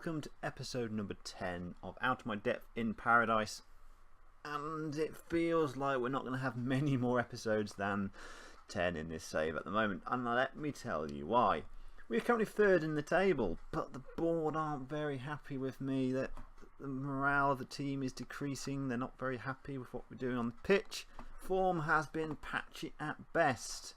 welcome to episode number 10 of Out of My Depth in Paradise. And it feels like we're not going to have many more episodes than 10 in this save at the moment. And let me tell you why. We're currently third in the table, but the board aren't very happy with me. That the morale of the team is decreasing. They're not very happy with what we're doing on the pitch. Form has been patchy at best.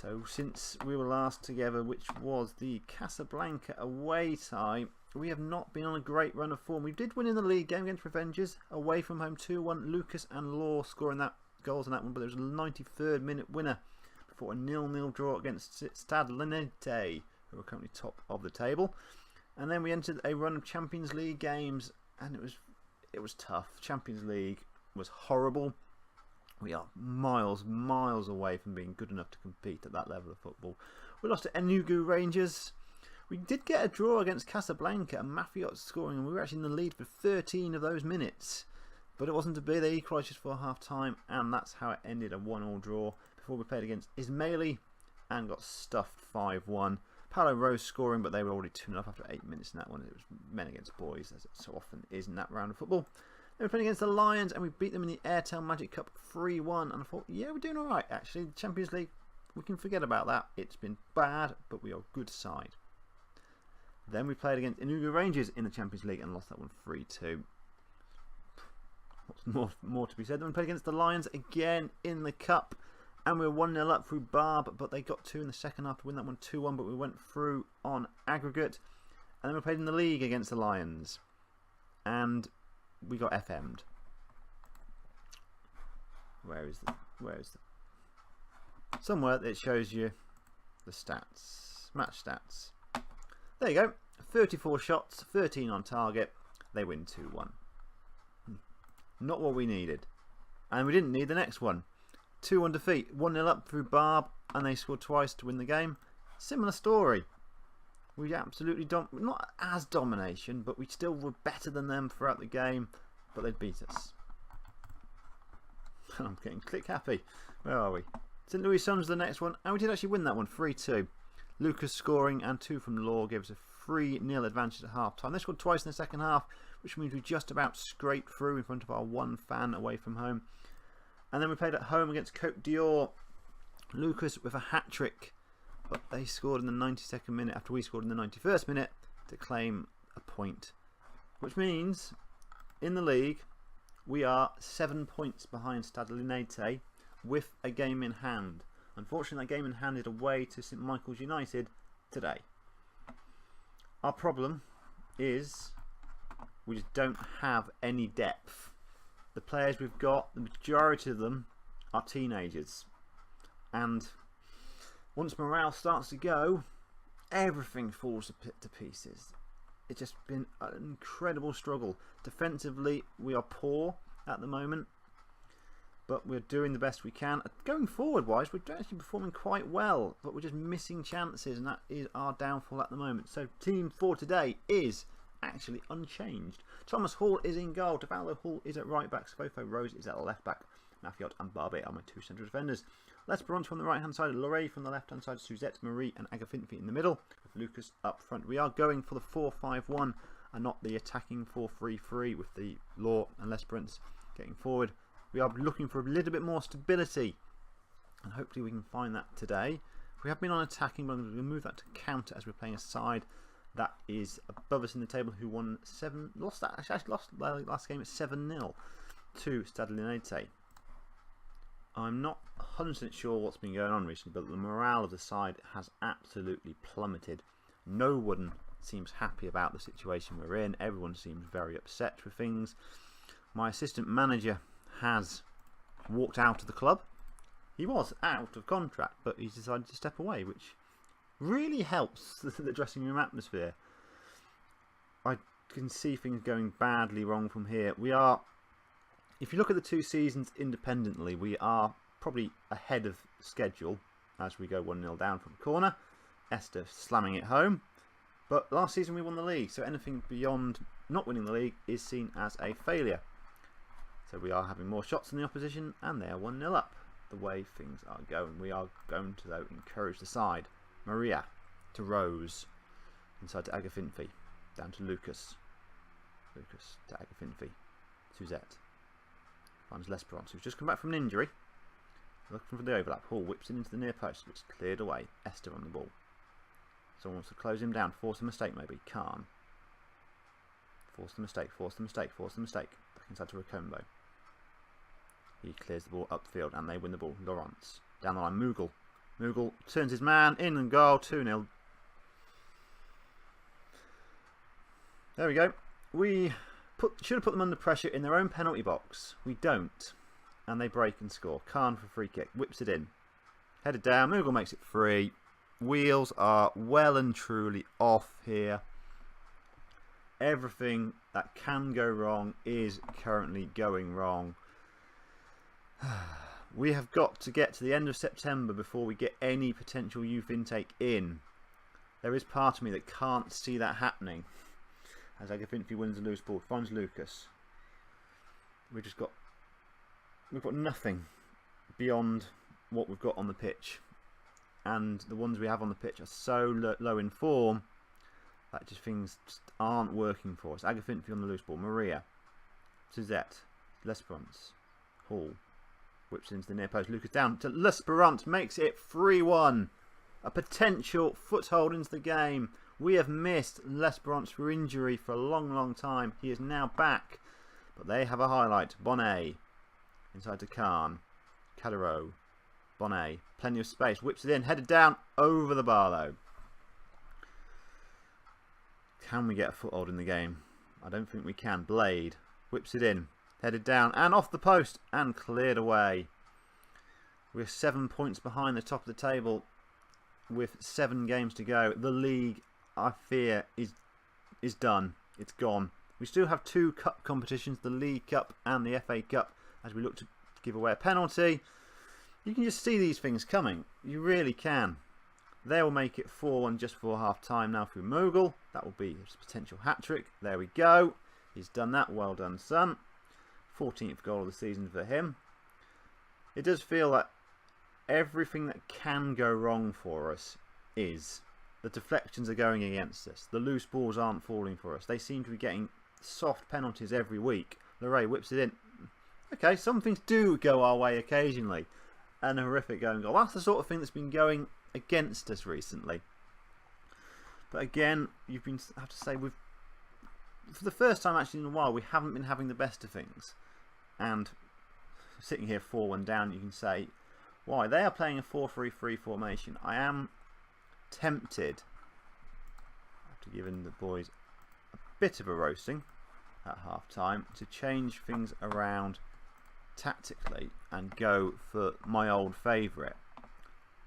So since we were last together, which was the Casablanca away tie, we have not been on a great run of form. We did win in the league game against Revengers, away from home 2-1. Lucas and Law scoring that goals in that one, but there was a 93rd minute winner before a 0-0 draw against Stade Linete, who are currently top of the table. And then we entered a run of Champions League games, and it was tough. Champions League was horrible. We are miles away from being good enough to compete at that level of football. We lost to Enugu Rangers. We did get a draw against Casablanca and Mafiot scoring, and we were actually in the lead for 13 of those minutes. But it wasn't to be. They equalised just for half time, and that's how it ended, a 1-1 draw before we played against Ismaili and got stuffed 5-1. Paolo Rose scoring, but they were already 2-0 after 8 minutes in that one. It was men against boys, as it so often is in that round of football. Then we played against the Lions and we beat them in the Airtel Magic Cup 3-1. And I thought, yeah, we're doing alright actually. The Champions League, we can forget about that. It's been bad, but we are a good side. Then we played against Enugu Rangers in the Champions League and lost that one 3-2. What's more to be said? Then we played against the Lions again in the Cup. And we were 1-0 up through Barb, but they got 2 in the second half to win that one 2-1. But we went through on aggregate. And then we played in the league against the Lions. And we got FM'd. Where is the somewhere it shows you the stats, match stats. There you go. 34 shots, 13 on target. They win 2-1. Not what we needed, and we didn't need the next one. 2-1 defeat, 1-0 up through Barb, and they scored twice to win the game. Similar story. We absolutely not as domination, but we still were better than them throughout the game, but they beat us. I'm getting click happy. Where are we? St. Louis Suns the next one, and we did actually win that one 3-2. Lucas scoring and 2 from Law gives a 3-0 advantage at half time. They scored twice in the second half, which means we just about scraped through in front of our one fan away from home. And then we played at home against Côte d'Or. Lucas with a hat-trick. But they scored in the 92nd minute after we scored in the 91st minute to claim a point. Which means, in the league, we are 7 points behind Stade Linete with a game in hand. Unfortunately, that game in hand is away to St Michael's United today. Our problem is we just don't have any depth. The players we've got, the majority of them are teenagers. And once morale starts to go, everything falls to pieces. It's just been an incredible struggle. Defensively, we are poor at the moment, but we're doing the best we can. Going forward wise, we're actually performing quite well, but we're just missing chances, and that is our downfall at the moment. So team for today is actually unchanged. Thomas Hall is in goal. Tavallo Hall is at right back. Sfofo Rose is at left back. Mafiot and Barbe are my 2 central defenders. L'Esperance from the right hand side, Lorraine from the left hand side, Suzette, Marie and Agafinfi in the middle, with Lucas up front. We are going for the 4-5-1 and not the attacking 4-3-3 with the Law and L'Esperance getting forward. We are looking for a little bit more stability, and hopefully we can find that today. We have been on attacking, but I'm going to move that to counter as we're playing a side that is above us in the table, who won lost the last game at 7-0 to Stade Linete. I'm not 100% sure what's been going on recently, but the morale of the side has absolutely plummeted. No one seems happy about the situation we're in. Everyone seems very upset with things. My assistant manager has walked out of the club. He was out of contract, but he's decided to step away, which really helps the dressing room atmosphere. I can see things going badly wrong from here. We are, if you look at the 2 seasons independently, we are probably ahead of schedule as we go 1-0 down from the corner. Esther slamming it home. But last season we won the league, so anything beyond not winning the league is seen as a failure. So we are having more shots than the opposition, and they are 1-0 up. The way things are going, we are going to, though, encourage the side. Maria to Rose, inside to Agafinfi. Down to Lucas. Lucas to Agafinfi. Suzette. Finds Lesperance, who's just come back from an injury. Looking for the overlap. Hall whips it into the near post, but it's cleared away. Esther on the ball. Someone wants to close him down. Force a mistake, maybe. Khan. Force the mistake, force the mistake, force the mistake. Back inside to Rocombo. He clears the ball upfield and they win the ball. Lawrence. Down the line, Mughal. Mughal turns his man in and goal. 2-0. There we go. We should have put them under pressure in their own penalty box. We don't. And they break and score. Khan for a free kick. Whips it in. Headed down. Mughal makes it free. Wheels are well and truly off here. Everything that can go wrong is currently going wrong. We have got to get to the end of September before we get any potential youth intake in. There is part of me that can't see that happening. As Agafinfi wins the loose ball, finds Lucas. We've got nothing beyond what we've got on the pitch, and the ones we have on the pitch are so low in form that things just aren't working for us. Agafinfi on the loose ball, Maria, Suzette, Lesperance, Hall, whips into the near post. Lucas down to Lesperance, makes it 3-1. A potential foothold into the game. We have missed Lesperance for injury for a long time. He is now back, but they have a highlight. Bonnet inside to Khan, Cadero, Bonnet, plenty of space, whips it in, headed down over the bar though. Can we get a foothold in the game? I don't think we can. Blade whips it in, headed down and off the post and cleared away. We're 7 points behind the top of the table with 7 games to go. The league, I fear, is done. It's gone. We still have 2 cup competitions, the League Cup and the FA Cup, as we look to give away a penalty. You can just see these things coming. You really can. They will make it 4-1 just before half time now through Mughal. That will be his potential hat-trick. There we go. He's done that. Well done, son. 14th goal of the season for him. It does feel like everything that can go wrong for us is. The deflections are going against us. The loose balls aren't falling for us. They seem to be getting soft penalties every week. Leray whips it in. Okay, some things do go our way occasionally. And a horrific going goal. That's the sort of thing that's been going against us recently. But again, I have to say, for the first time actually in a while, we haven't been having the best of things. And sitting here 4-1 down, you can say, why? They are playing a 4-3-3 formation. I am tempted, after giving the boys a bit of a roasting at half time, to change things around tactically and go for my old favourite.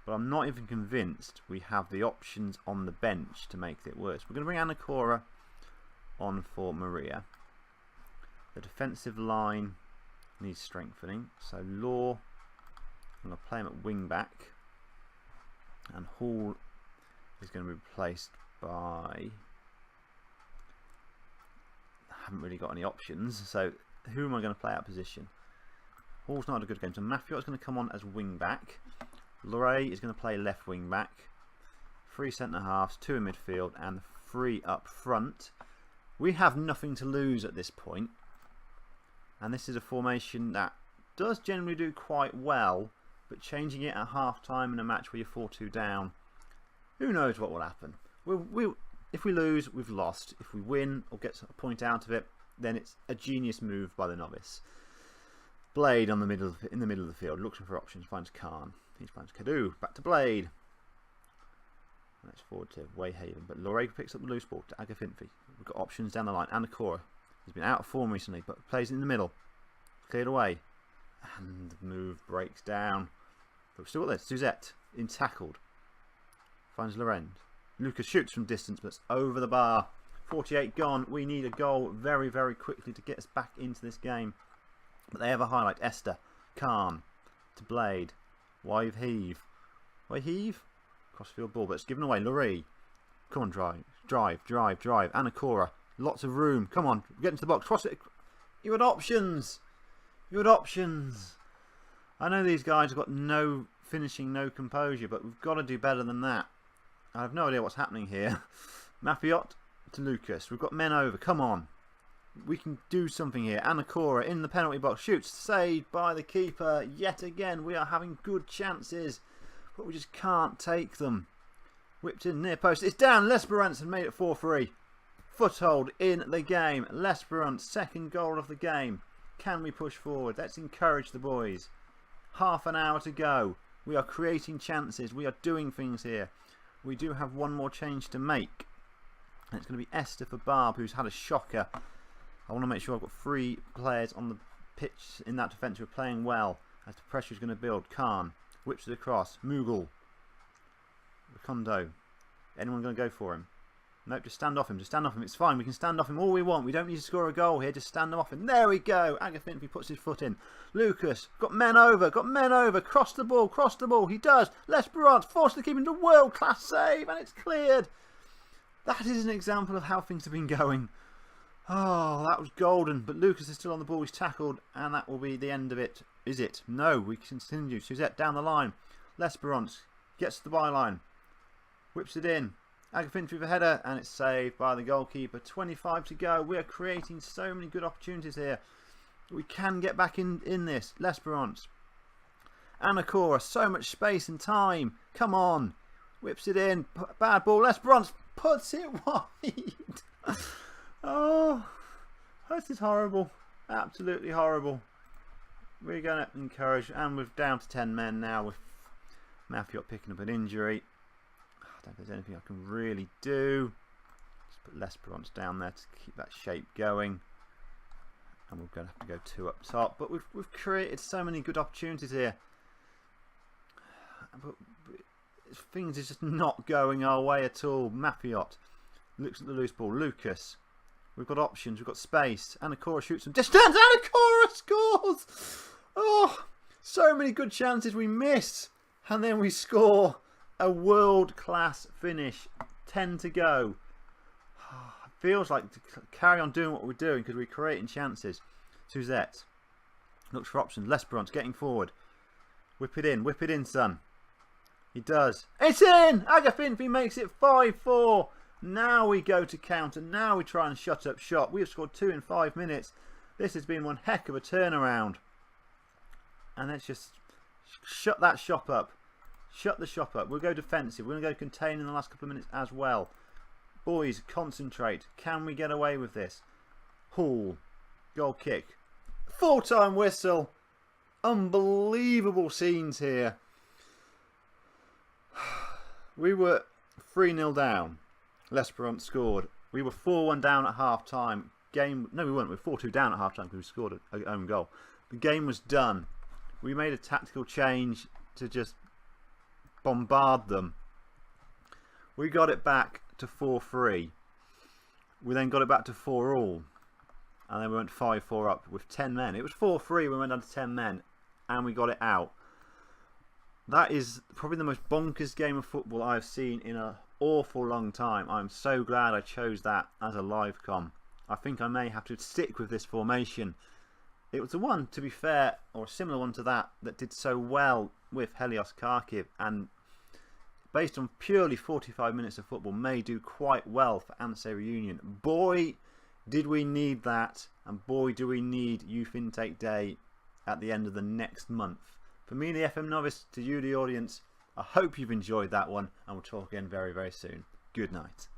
But I'm not even convinced we have the options on the bench to make it worse. We're going to bring Anna Cora on for Maria. The defensive line needs strengthening. So Law, I'm going to play him at wing back. And Hall is going to be replaced by... I haven't really got any options. So who am I going to play out of position? Hall's not a good game. So Mafiot is going to come on as wing back. Leray is going to play left wing back. 3 centre halves, 2 in midfield, and 3 up front. We have nothing to lose at this point. And this is a formation that does generally do quite well, but changing it at half time in a match where you're 4-2 down, who knows what will happen. If we lose, we've lost. If we win or get a point out of it, then it's a genius move by the novice. Blade in the middle of the field, looking for options, finds Khan. He finds Kadu, back to Blade. Let's forward to Wayhaven, but Lorraine picks up the loose ball to Agafinfi. We've got options down the line. Anacora, he's been out of form recently, but plays in the middle. Cleared away. And the move breaks down. But we've still got this. Suzette, in tackled. Finds Lorenz. Lucas shoots from distance, but it's over the bar. 48 gone. We need a goal very, very quickly to get us back into this game. But they have a highlight. Esther, Khan, to Blade. Wayheave. Crossfield ball, but it's given away. Lurie. Come on, drive. Anacora. Lots of room. Come on, get into the box. Cross it. You had options. I know these guys have got no finishing, no composure, but we've got to do better than that. I have no idea what's happening here. Mafiot to Lucas. We've got men over. Come on. We can do something here. Anacora in the penalty box. Shoots. Saved by the keeper. Yet again, we are having good chances. But we just can't take them. Whipped in near post. It's down. L'Esperance and made it 4-3. Foothold in the game. L'Esperance, second goal of the game. Can we push forward? Let's encourage the boys. Half an hour to go. We are creating chances. We are doing things here. We do have one more change to make. And it's going to be Esther for Barb, who's had a shocker. I want to make sure I've got 3 players on the pitch in that defence who are playing well as the pressure is going to build. Khan whips it across. Mughal. Recondo. Anyone going to go for him? Nope, just stand off him. Just stand off him. It's fine. We can stand off him all we want. We don't need to score a goal here. Just stand him off him. There we go. Agafinfi puts his foot in. Lucas. Got men over. Got men over. Cross the ball. Cross the ball. He does. L'Esperance forced to keep him to world-class save. And it's cleared. That is an example of how things have been going. Oh, that was golden. But Lucas is still on the ball. He's tackled. And that will be the end of it. Is it? No. We continue. Suzette down the line. L'Esperance gets to the byline. Whips it in. Agafinfi with a header, and it's saved by the goalkeeper. 25 to go. We are creating so many good opportunities here. We can get back in this. L'Esperance. Anacora. So much space and time. Come on. Whips it in. Bad ball. L'Esperance puts it wide. Oh, this is horrible. Absolutely horrible. We're going to encourage, and we're down to 10 men now with Mafiot picking up an injury. I don't think there's anything I can really do. Just put L'Esperance down there to keep that shape going. And we're going to have to go 2 up top. But we've created so many good opportunities here. But things are just not going our way at all. Mafiot looks at the loose ball. Lucas. We've got options. We've got space. Anacora shoots from distance. Anacora scores! Oh, so many good chances we miss. And then we score. A world-class finish. 10 to go. It feels like to carry on doing what we're doing because we're creating chances. Suzette looks for options. L'Esperance getting forward. Whip it in, son. He does. It's in! Agafinfi makes it 5-4. Now we go to counter. Now we try and shut up shop. We have scored 2 in 5 minutes. This has been one heck of a turnaround. And let's just shut that shop up. Shut the shop up. We'll go defensive. We're going to go contain in the last couple of minutes as well. Boys, concentrate. Can we get away with this? Hall. Goal kick. Full-time whistle. Unbelievable scenes here. We were 3-0 down. L'Esperance scored. We were 4-1 down at half-time. No, we weren't. We were 4-2 down at half-time because we scored an own goal. The game was done. We made a tactical change to just bombard them. We got it back to 4-3. We then got it back to 4-all. And then we went 5-4 up with 10 men. It was 4-3. We went down to 10 men. And we got it out. That is probably the most bonkers game of football I've seen in an awful long time. I'm so glad I chose that as a live com. I think I may have to stick with this formation. It was the one, to be fair, or a similar one to that did so well with Helios Kharkiv, and based on purely 45 minutes of football may do quite well for Anse Reunion. Boy, did we need that, and boy, do we need Youth Intake Day at the end of the next month. For me, the FM Novice, to you, the audience, I hope you've enjoyed that one, and we'll talk again very, very soon. Good night.